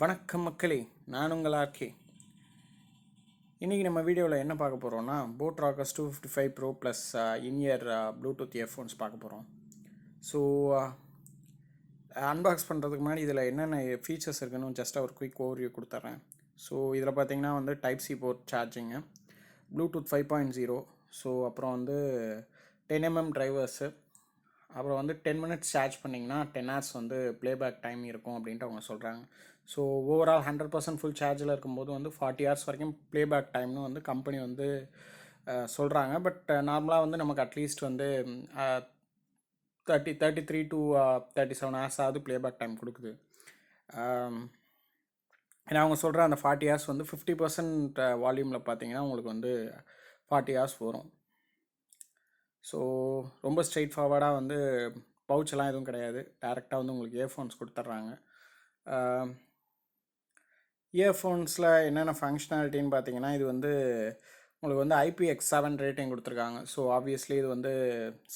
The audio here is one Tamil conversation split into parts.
வணக்கம் மக்களே, நான் உங்கள் ஆர்கே. இன்றைக்கி நம்ம வீடியோவில் என்ன பார்க்க போகிறோம்னா boAt Rockerz 255 Pro plus in ear Bluetooth earphones பார்க்க போகிறோம். ஸோ அன்பாக்ஸ் பண்ணுறதுக்கு முன்னாடி இதில் என்னென்ன ஃபீச்சர்ஸ் இருக்குன்னு ஜஸ்ட் ஒரு குயிக் ஓவர்வியூ கொடுத்துட்றேன். ஸோ இதில் பார்த்தீங்கன்னா வந்து type C port charging, bluetooth 5.0, so அப்புறம் வந்து 10mm டிரைவர்ஸு, அப்புறம் வந்து 10 மினிட்ஸ் சார்ஜ் பண்ணிங்கன்னா 10 hours வந்து ப்ளேபேக் டைம் இருக்கும் அப்படின்ட்டு அவங்க சொல்கிறாங்க. ஸோ ஓவரால் 100% ஃபுல் சார்ஜில் இருக்கும்போது வந்து 40 hours வரைக்கும் ப்ளேபேக் டைம்னு வந்து கம்பெனி வந்து சொல்கிறாங்க. பட் நார்மலாக வந்து நமக்கு அட்லீஸ்ட் வந்து 33 to 37 hours ஆகுது ப்ளேபேக் டைம் கொடுக்குது. ஏன்னா அவங்க சொல்கிற அந்த 40 hours வந்து 50% வால்யூமில் பார்த்தீங்கன்னா உங்களுக்கு வந்து 40 hours வரும். ஸோ ரொம்ப ஸ்ட்ரெயிட் ஃபார்வர்டாக வந்து பவுச்செல்லாம் எதுவும் கிடையாது, டேரெக்டாக வந்து உங்களுக்கு இயர்ஃபோன்ஸ் கொடுத்துட்றாங்க. இயர்ஃபோன்ஸில் என்னென்ன ஃபங்க்ஷனாலிட்டின்னு பார்த்தீங்கன்னா, இது வந்து உங்களுக்கு வந்து IPX7 ரேட்டிங் கொடுத்துருக்காங்க. ஸோ ஆப்வியஸ்லி இது வந்து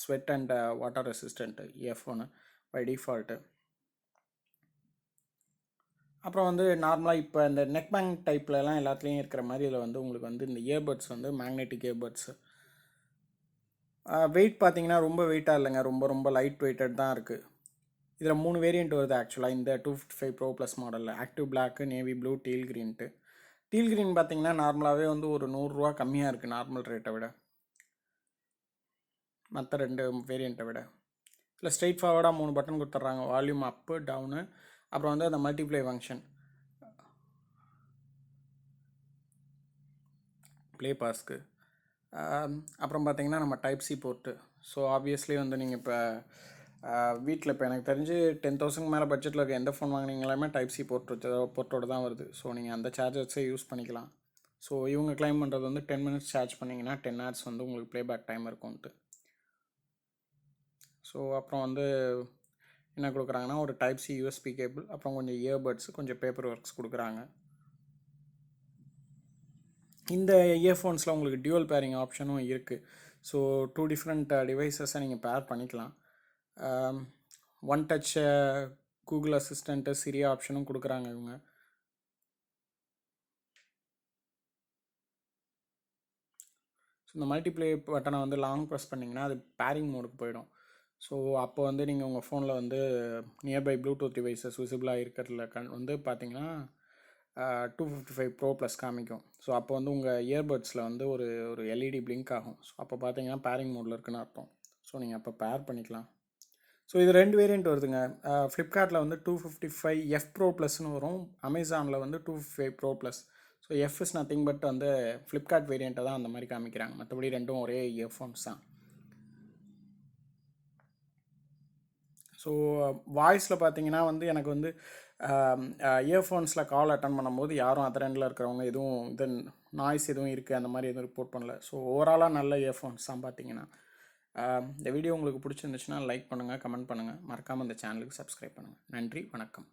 sweat and water resistant earphone by default. அப்புறம் வந்து நார்மலாக இப்போ இந்த நெக் பேங்க் டைப்லலாம் எல்லாத்துலேயும் இருக்கிற மாதிரி இதில் வந்து உங்களுக்கு வந்து இந்த இயர்பட்ஸ் வந்து மேக்னெட்டிக் இயர்பட்ஸு. வெயிட் பார்த்தீங்கன்னா ரொம்ப வெயிட்டாக இல்லைங்க, ரொம்ப லைட் வெயிட்டட் தான் இருக்குது. இதில் 3 வேரியண்ட் வருது ஆக்சுவலாக இந்த 255 Pro ப்ளஸ் மாடலில். Active black, navy blue, teal க்ரீன்ட்டு. டீல் க்ரீன் பார்த்தீங்கன்னா நார்மலாகவே வந்து ஒரு 100 ரூபா கம்மியாக இருக்குது நார்மல் ரேட்டை விட, மற்ற 2 வேரியண்ட்டை விட. இல்லை ஸ்ட்ரெயிட் ஃபார்வர்டாக 3 பட்டன் கொடுத்துட்றாங்க, வால்யூம் அப்பு டவுனு, அப்புறம் வந்து அந்த மல்டிப்ளை ஃபங்க்ஷன், ப்ளே பாஸ்க்கு. அப்புறம் பார்த்தீங்கன்னா நம்ம type C board. So obviously வந்து நீங்கள் இப்போ வீட்டில் இப்போ எனக்கு தெரிஞ்சு 10,000 மேலே பட்ஜெட்டில் இருக்க எந்த ஃபோன் வாங்கினீங்களாமே டைப் சி போர்ட்டோடு தான் வருது. ஸோ நீங்கள் அந்த சார்ஜர்ஸே யூஸ் பண்ணிக்கலாம். ஸோ இவங்க கிளைம் பண்ணுறது வந்து 10 மினிட்ஸ் சார்ஜ் பண்ணிங்கன்னா 10 hours வந்து உங்களுக்கு ப்ளேபேக் டைம் இருக்கும்ன்ட்டு. ஸோ அப்புறம் வந்து என்ன கொடுக்குறாங்கன்னா ஒரு டைப் சி யூஎஸ்பி கேபிள், அப்புறம் கொஞ்சம் இயர்பட்ஸ், கொஞ்சம் பேப்பர் ஒர்க்ஸ் கொடுக்குறாங்க. இந்த இயர்ஃபோன்ஸில் உங்களுக்கு டியூவல் பேரிங் ஆப்ஷனும் இருக்குது. ஸோ 2 டிஃப்ரெண்ட் டிவைசஸை நீங்கள் பேர் பண்ணிக்கலாம். ஒன் டச் கூகுள் அசிஸ்டண்ட்டு, சிரி ஆப்ஷனும் கொடுக்குறாங்க இவங்க. ஸோ இந்த மல்டிப்ளே பட்டனை வந்து லாங் ப்ரெஸ் பண்ணிங்கன்னா அது பேரிங் மோடுக்கு போயிடும். ஸோ அப்போ வந்து நீங்கள் உங்கள் ஃபோனில் வந்து நியர்பை ப்ளூடூத் டிவைசஸ் விசிபிளாக இருக்கிறதுல வந்து பார்த்தீங்கன்னா 255 Pro ப்ளஸ் காமிக்கும். ஸோ அப்போ வந்து உங்கள் இயர்பட்ஸில் வந்து ஒரு எல்இடி பிளிங்க் ஆகும். ஸோ அப்போ பார்த்தீங்கன்னா பேரிங் மோடில் இருக்குன்னு அர்த்தம். ஸோ நீங்கள் அப்போ பேர் பண்ணிக்கலாம். ஸோ இது 2 வேரியண்ட் வருதுங்க. ஃப்ளிப்கார்ட்டில் வந்து 255 Pro ப்ளஸ்னு வரும், அமேசானில் வந்து 255 Pro plus. So F is nothing but வந்து ஃப்ளிப்கார்ட் வேரியண்ட்டை தான் அந்த மாதிரி காமிக்கிறாங்க, மற்றபடி ரெண்டும் ஒரே இயர்ஃபோன்ஸ் தான். ஸோ வாய்ஸில் பார்த்தீங்கன்னா வந்து எனக்கு வந்து இயர்ஃபோன்ஸில் கால் அட்டன் பண்ணும்போது யாரும் அதர் எண்டில் இருக்கிறவங்க எதுவும் நாய்ஸ் எதுவும் இருக்குது அந்த மாதிரி எதுவும் ரிப்போர்ட் பண்ணல. ஸோ ஓவராலாக நல்ல இயர்ஃபோன்ஸ் தான் பார்த்தீங்கன்னா. இந்த வீடியோ உங்களுக்கு பிடிச்சிருந்துச்சுன்னா லைக் பண்ணுங்கள், கமெண்ட் பண்ணுங்கள், மறக்காமல் இந்த சேனலுக்கு சப்ஸ்கிரைப் பண்ணுங்கள். நன்றி, வணக்கம்.